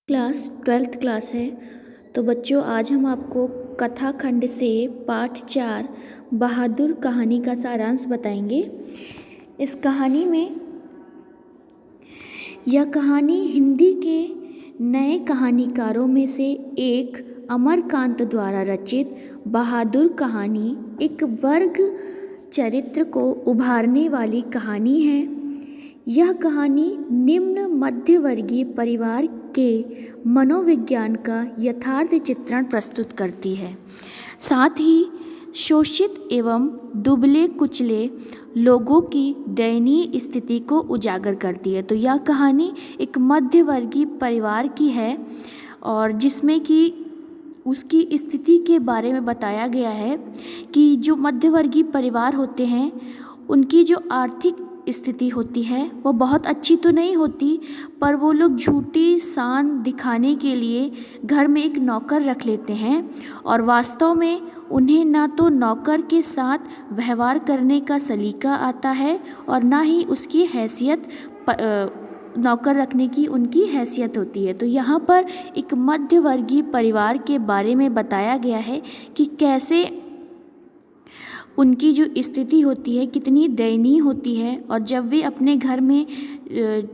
Class 12th class है। तो बच्चों, आज हम आपको कथा खंड से पाठ 4 बहादुर कहानी का सारांश बताएंगे। इस कहानी में यह कहानी हिंदी के नए कहानीकारों में से एक अमरकांत द्वारा रचित बहादुर कहानी एक वर्ग चरित्र को उभारने वाली कहानी है। यह कहानी निम्न मध्यवर्गीय परिवार के मनोविज्ञान का यथार्थ चित्रण प्रस्तुत करती है। साथ ही शोषित एवं दुबले कुचले लोगों की दयनीय स्थिति को उजागर करती है। तो यह कहानी एक मध्यवर्गीय परिवार की है और जिसमें कि उसकी स्थिति के बारे में बताया गया है कि जो मध्यवर्गीय परिवार होते हैं उनकी जो आर्थिक स्थिति होती है वो बहुत अच्छी तो नहीं होती, पर वो लोग झूठी शान दिखाने के लिए घर में एक नौकर रख लेते हैं और वास्तव में उन्हें ना तो नौकर के साथ व्यवहार करने का सलीका आता है और ना ही उसकी हैसियत नौकर रखने की उनकी हैसियत होती है। तो यहाँ पर एक मध्यवर्गीय परिवार के बारे में बताया गया है कि कैसे उनकी जो स्थिति होती है कितनी दयनीय होती है और जब वे अपने घर में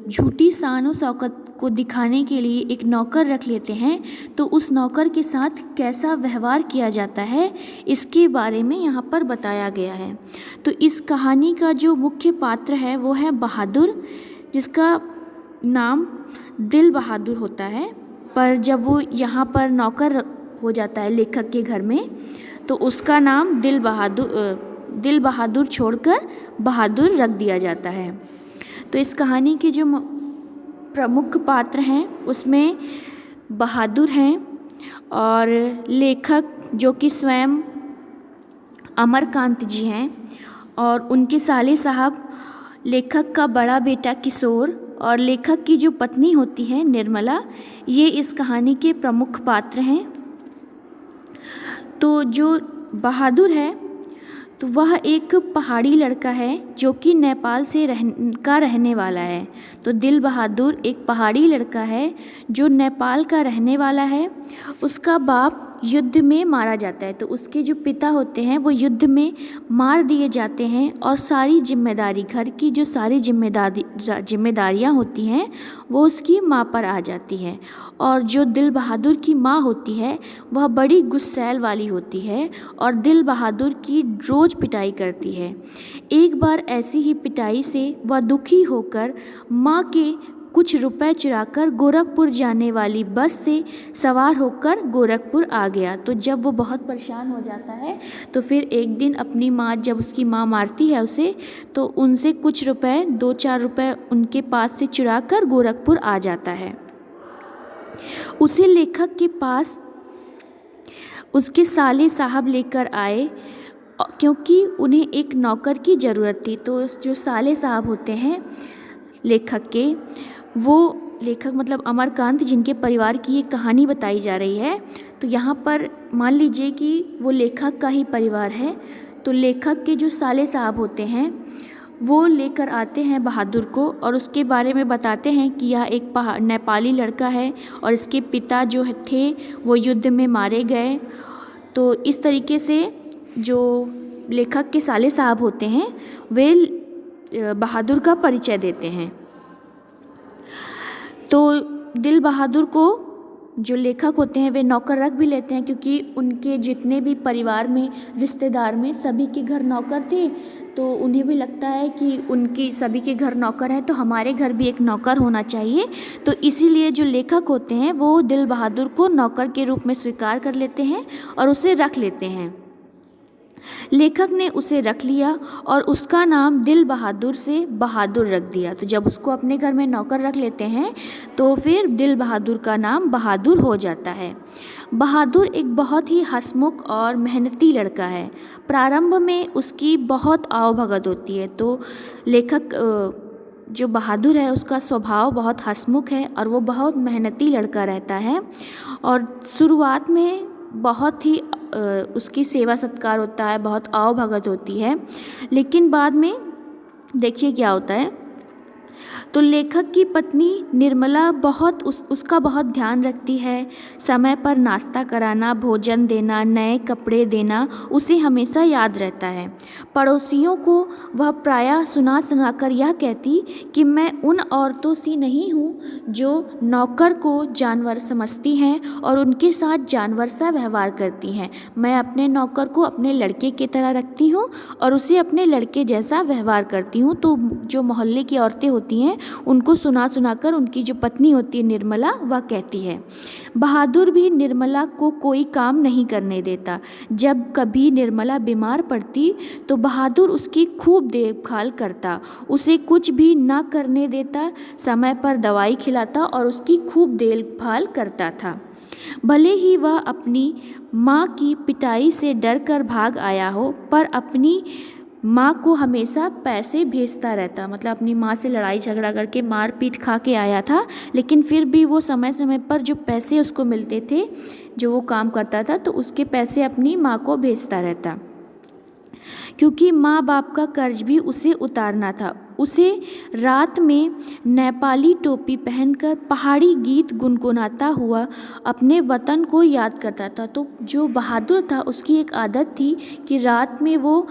झूठी शान और शौकत को दिखाने के लिए एक नौकर रख लेते हैं तो उस नौकर के साथ कैसा व्यवहार किया जाता है इसके बारे में यहाँ पर बताया गया है। तो इस कहानी का जो मुख्य पात्र है वो है बहादुर, जिसका नाम दिल बहादुर होता है। पर जब वो यहाँ पर नौकर हो जाता है लेखक के घर में तो उसका नाम दिल बहादुर छोड़कर बहादुर रख दिया जाता है। तो इस कहानी के जो प्रमुख पात्र हैं उसमें बहादुर हैं और लेखक जो कि स्वयं अमरकांत जी हैं और उनके साले साहब लेखक का बड़ा बेटा किशोर और लेखक की जो पत्नी होती है निर्मला, ये इस कहानी के प्रमुख पात्र हैं। तो जो बहादुर है तो वह एक पहाड़ी लड़का है जो कि नेपाल से रहने वाला है। तो दिल बहादुर एक पहाड़ी लड़का है जो नेपाल का रहने वाला है। उसका बाप युद्ध में मारा जाता है, तो उसके जो पिता होते हैं वो युद्ध में मार दिए जाते हैं और सारी जिम्मेदारी, घर की जो सारी जिम्मेदारियां होती हैं वो उसकी माँ पर आ जाती हैं। और जो दिल बहादुर की माँ होती है वह बड़ी गुस्सैल वाली होती है और दिल बहादुर की रोज़ पिटाई करती है। एक बार ऐसी ही पिटाई से वह दुखी होकर माँ के कुछ रुपए चुराकर गोरखपुर जाने वाली बस से सवार होकर गोरखपुर आ गया। तो जब वो बहुत परेशान हो जाता है तो फिर एक दिन अपनी माँ, जब उसकी माँ मारती है उसे, तो उनसे कुछ रुपए, 2-4 रुपए उनके पास से चुरा कर गोरखपुर आ जाता है। उसे लेखक के पास उसके साले साहब लेकर आए क्योंकि उन्हें एक नौकर की ज़रूरत थी। तो जो साले साहब होते हैं लेखक के, वो लेखक मतलब अमरकांत जिनके परिवार की ये कहानी बताई जा रही है, तो यहाँ पर मान लीजिए कि वो लेखक का ही परिवार है। तो लेखक के जो साले साहब होते हैं वो लेकर आते हैं बहादुर को और उसके बारे में बताते हैं कि यह एक नेपाली लड़का है और इसके पिता जो थे वो युद्ध में मारे गए। तो इस तरीके से जो लेखक के साले साहब होते हैं वे बहादुर का परिचय देते हैं। तो दिल बहादुर को जो लेखक होते हैं वे नौकर रख भी लेते हैं क्योंकि उनके जितने भी परिवार में, रिश्तेदार में सभी के घर नौकर थे। तो उन्हें भी लगता है कि उनकी सभी के घर नौकर है तो हमारे घर भी एक नौकर होना चाहिए। तो इसीलिए जो लेखक होते हैं वो दिल बहादुर को नौकर के रूप में स्वीकार कर लेते हैं और उसे रख लेते हैं। लेखक ने उसे रख लिया और उसका नाम दिल बहादुर से बहादुर रख दिया। तो जब उसको अपने घर में नौकर रख लेते हैं तो फिर दिल बहादुर का नाम बहादुर हो जाता है। बहादुर एक बहुत ही हंसमुख और मेहनती लड़का है। प्रारंभ में उसकी बहुत आवभगत होती है। तो लेखक जो बहादुर है उसका स्वभाव बहुत हंसमुख है और वो बहुत मेहनती लड़का रहता है और शुरुआत में बहुत ही उसकी सेवा सत्कार होता है, बहुत आवभगत होती है। लेकिन बाद में देखिए क्या होता है तो लेखक की पत्नी निर्मला उसका बहुत ध्यान रखती है। समय पर नाश्ता कराना, भोजन देना, नए कपड़े देना उसे हमेशा याद रहता है। पड़ोसियों को वह प्रायः सुना सुना कर यह कहती कि मैं उन औरतों सी नहीं हूँ जो नौकर को जानवर समझती हैं और उनके साथ जानवर सा व्यवहार करती हैं। मैं अपने नौकर को अपने लड़के की तरह रखती हूँ और उसे अपने लड़के जैसा व्यवहार करती हूँ। तो जो मोहल्ले की औरतें होती हैं उनको सुना सुना कर उनकी जो पत्नी होती है निर्मला, वह कहती है। बहादुर भी निर्मला को कोई काम नहीं करने देता। जब कभी निर्मला बीमार पड़ती तो बहादुर उसकी खूब देखभाल करता, उसे कुछ भी ना करने देता, समय पर दवाई खिलाता और उसकी खूब देखभाल करता था। भले ही वह अपनी माँ की पिटाई से डर कर भाग आया हो, पर अपनी माँ को हमेशा पैसे भेजता रहता। मतलब अपनी माँ से लड़ाई झगड़ा करके मार पीट खा के आया था, लेकिन फिर भी वो समय समय पर जो पैसे उसको मिलते थे, जो वो काम करता था, तो उसके पैसे अपनी माँ को भेजता रहता, क्योंकि माँ बाप का कर्ज भी उसे उतारना था। उसे रात में नेपाली टोपी पहनकर पहाड़ी गीत गुनगुनाता हुआ अपने वतन को याद करता था। तो जो बहादुर था उसकी एक आदत थी कि रात में वो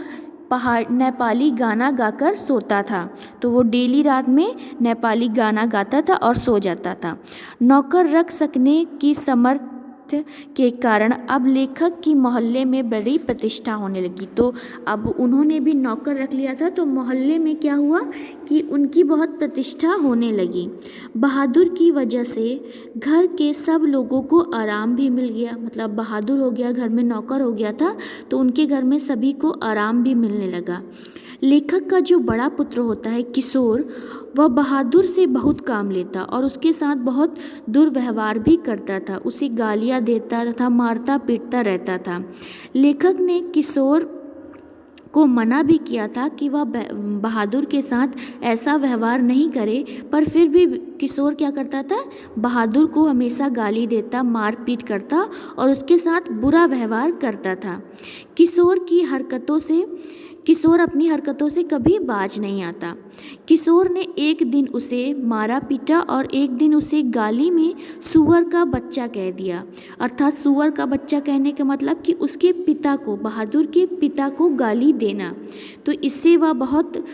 नेपाली गाना गाकर सोता था। तो वो डेली रात में नेपाली गाना गाता था और सो जाता था। नौकर रख सकने की समर्थ के कारण अब लेखक की मोहल्ले में बड़ी प्रतिष्ठा होने लगी। तो अब उन्होंने भी नौकर रख लिया था, तो मोहल्ले में क्या हुआ कि उनकी बहुत प्रतिष्ठा होने लगी। बहादुर की वजह से घर के सब लोगों को आराम भी मिल गया। मतलब बहादुर हो गया, घर में नौकर हो गया था, तो उनके घर में सभी को आराम भी मिलने लगा। लेखक का जो बड़ा पुत्र होता है किशोर, वह बहादुर से बहुत काम लेता और उसके साथ बहुत दुर्व्यवहार भी करता था, उसे गालियाँ देता तथा मारता पीटता रहता था। लेखक ने किशोर को मना भी किया था कि वह बहादुर के साथ ऐसा व्यवहार नहीं करे, पर फिर भी किशोर क्या करता था, बहादुर को हमेशा गाली देता, मार पीट करता और उसके साथ बुरा व्यवहार करता था। किशोर अपनी हरकतों से कभी बाज नहीं आता। किशोर ने एक दिन उसे मारा पीटा और एक दिन उसे गाली में सुअर का बच्चा कह दिया। अर्थात सुअर का बच्चा कहने का मतलब कि उसके पिता को, बहादुर के पिता को गाली देना। तो इससे वह बहुत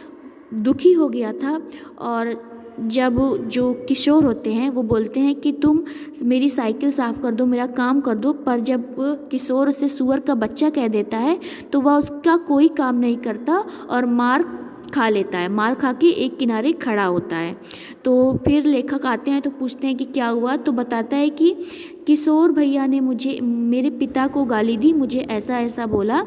दुखी हो गया था और जब जो किशोर होते हैं वो बोलते हैं कि तुम मेरी साइकिल साफ़ कर दो, मेरा काम कर दो, पर जब किशोर उसे सुअर का बच्चा कह देता है तो वह उसका कोई काम नहीं करता और मार खा लेता है, मार खा के एक किनारे खड़ा होता है। तो फिर लेखक आते हैं तो पूछते हैं कि क्या हुआ, तो बताता है कि किशोर भैया ने मेरे पिता को गाली दी, मुझे ऐसा ऐसा बोला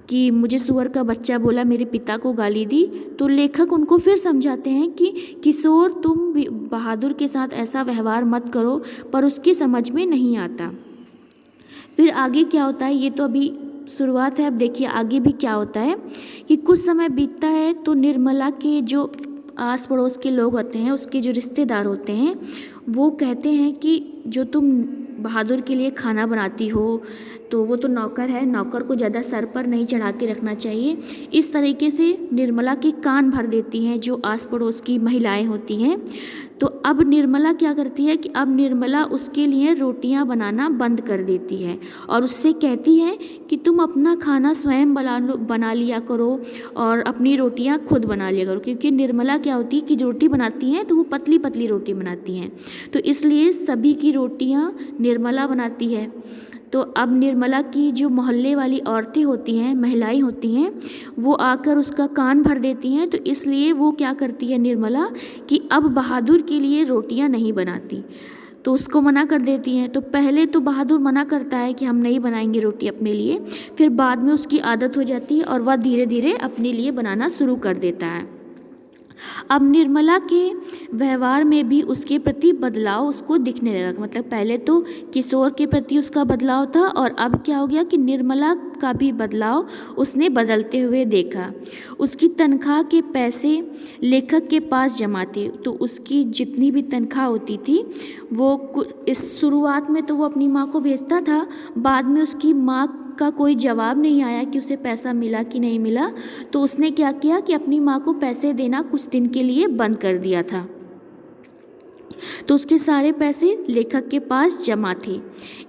कि मुझे सुअर का बच्चा बोला, मेरे पिता को गाली दी। तो लेखक उनको फिर समझाते हैं कि किशोर तुम बहादुर के साथ ऐसा व्यवहार मत करो, पर उसकी समझ में नहीं आता। फिर आगे क्या होता है, ये तो अभी शुरुआत है, अब देखिए आगे भी क्या होता है कि कुछ समय बीतता है तो निर्मला के जो आस पड़ोस के लोग होते हैं, उसके जो रिश्तेदार होते हैं, वो कहते हैं कि जो तुम बहादुर के लिए खाना बनाती हो, तो वो तो नौकर है, नौकर को ज़्यादा सर पर नहीं चढ़ा के रखना चाहिए। इस तरीके से निर्मला के कान भर देती हैं जो आस पड़ोस की महिलाएं होती हैं। तो अब निर्मला क्या करती है कि अब निर्मला उसके लिए रोटियां बनाना बंद कर देती है और उससे कहती है कि तुम अपना खाना स्वयं बना लिया करो और अपनी रोटियां खुद बना लिया करो, क्योंकि निर्मला क्या होती है कि रोटी बनाती हैं तो वो पतली पतली रोटी बनाती हैं, तो इसलिए सभी की रोटियां निर्मला बनाती है। तो अब निर्मला की जो मोहल्ले वाली औरतें होती हैं, महिलाएं होती हैं, वो आकर उसका कान भर देती हैं। तो इसलिए वो क्या करती है निर्मला कि अब बहादुर के लिए रोटियां नहीं बनाती, तो उसको मना कर देती हैं। तो पहले तो बहादुर मना करता है कि हम नहीं बनाएंगे रोटी अपने लिए, फिर बाद में उसकी आदत हो जाती है और वह धीरे धीरे अपने लिए बनाना शुरू कर देता है। अब निर्मला के व्यवहार में भी उसके प्रति बदलाव उसको दिखने लगा। मतलब पहले तो किशोर के प्रति उसका बदलाव था और अब क्या हो गया कि निर्मला का भी बदलाव उसने बदलते हुए देखा। उसकी तनख्वाह के पैसे लेखक के पास जमा थे, तो उसकी जितनी भी तनख्वाह होती थी वो इस शुरुआत में तो वो अपनी माँ को भेजता था, बाद में उसकी माँ का कोई जवाब नहीं आया कि उसे पैसा मिला कि नहीं मिला, तो उसने क्या किया कि अपनी माँ को पैसे देना कुछ दिन के लिए बंद कर दिया था। तो उसके सारे पैसे लेखक के पास जमा थे।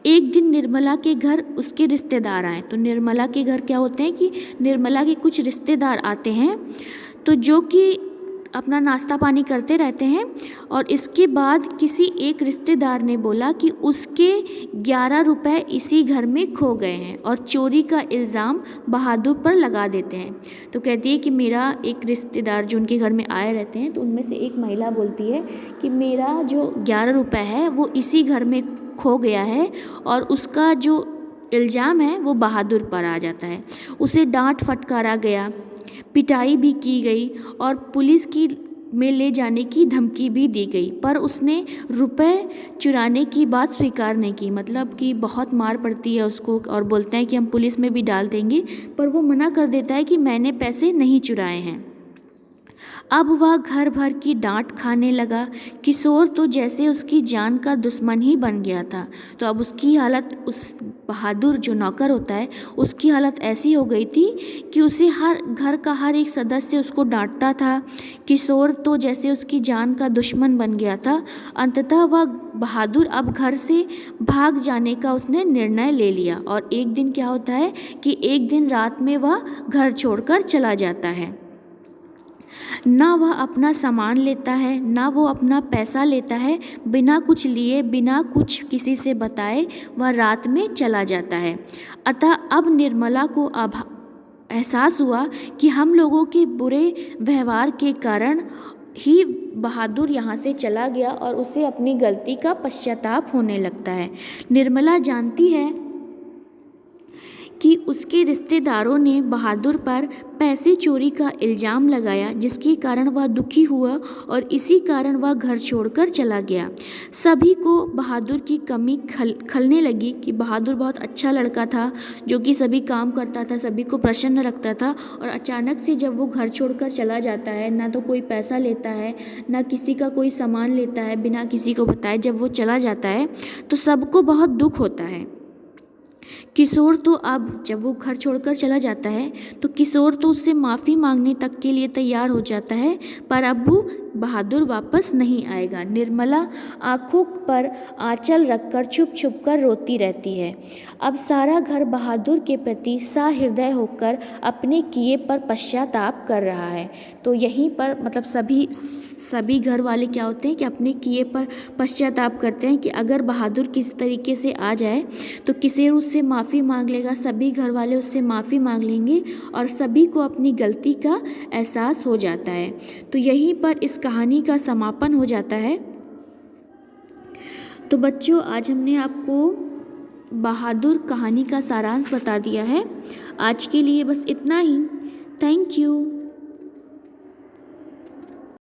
एक दिन निर्मला के घर उसके रिश्तेदार आए। तो निर्मला के घर क्या होते हैं कि निर्मला के कुछ रिश्तेदार आते हैं, तो जो कि अपना नाश्ता पानी करते रहते हैं। और इसके बाद किसी एक रिश्तेदार ने बोला कि उसके 11 रुपए इसी घर में खो गए हैं और चोरी का इल्ज़ाम बहादुर पर लगा देते हैं। तो कहती है कि मेरा एक रिश्तेदार जो उनके घर में आए रहते हैं, तो उनमें से एक महिला बोलती है कि मेरा जो 11 रुपए है वो इसी घर में खो गया है और उसका जो इल्ज़ाम है वो बहादुर पर आ जाता है। उसे डांट फटकारा गया, पिटाई भी की गई और पुलिस की में ले जाने की धमकी भी दी गई, पर उसने रुपए चुराने की बात स्वीकार नहीं की। मतलब कि बहुत मार पड़ती है उसको और बोलते हैं कि हम पुलिस में भी डाल देंगे, पर वो मना कर देता है कि मैंने पैसे नहीं चुराए हैं। अब वह घर भर की डांट खाने लगा। किशोर तो जैसे उसकी जान का दुश्मन ही बन गया था। तो अब उसकी हालत, उस बहादुर जो नौकर होता है, उसकी हालत ऐसी हो गई थी कि उसे हर घर का हर एक सदस्य उसको डांटता था। किशोर तो जैसे उसकी जान का दुश्मन बन गया था। अंततः वह बहादुर अब घर से भाग जाने का उसने निर्णय ले लिया। और एक दिन क्या होता है कि एक दिन रात में वह घर छोड़कर चला जाता है। ना वह अपना सामान लेता है, ना वो अपना पैसा लेता है। बिना कुछ लिए, बिना कुछ किसी से बताए वह रात में चला जाता है। अतः अब निर्मला को एहसास हुआ कि हम लोगों के बुरे व्यवहार के कारण ही बहादुर यहाँ से चला गया और उसे अपनी गलती का पश्चाताप होने लगता है। निर्मला जानती है कि उसके रिश्तेदारों ने बहादुर पर पैसे चोरी का इल्ज़ाम लगाया, जिसके कारण वह दुखी हुआ और इसी कारण वह घर छोड़कर चला गया। सभी को बहादुर की कमी खलने लगी कि बहादुर बहुत अच्छा लड़का था, जो कि सभी काम करता था, सभी को प्रसन्न रखता था। और अचानक से जब वो घर छोड़कर चला जाता है, ना तो कोई पैसा लेता है, ना किसी का कोई सामान लेता है, बिना किसी को बताए जब वो चला जाता है, तो सबको बहुत दुख होता है। किशोर तो अब जब वो घर छोड़कर चला जाता है, तो किशोर तो उससे माफ़ी मांगने तक के लिए तैयार हो जाता है, पर अब वो बहादुर वापस नहीं आएगा। निर्मला आंखों पर आंचल रखकर छुप छुप कर रोती रहती है। अब सारा घर बहादुर के प्रति सहृदय होकर अपने किए पर पश्चाताप कर रहा है। तो यहीं पर मतलब सभी घर वाले क्या होते हैं कि अपने किए पर पश्चाताप करते हैं कि अगर बहादुर किस तरीके से आ जाए तो किशोर उससे माफ़ी मांग लेगा, सभी घर वाले उससे माफ़ी मांग लेंगे और सभी को अपनी गलती का एहसास हो जाता है। तो यहीं पर इस कहानी का समापन हो जाता है। तो बच्चों, आज हमने आपको बहादुर कहानी का सारांश बता दिया है। आज के लिए बस इतना ही। Thank you.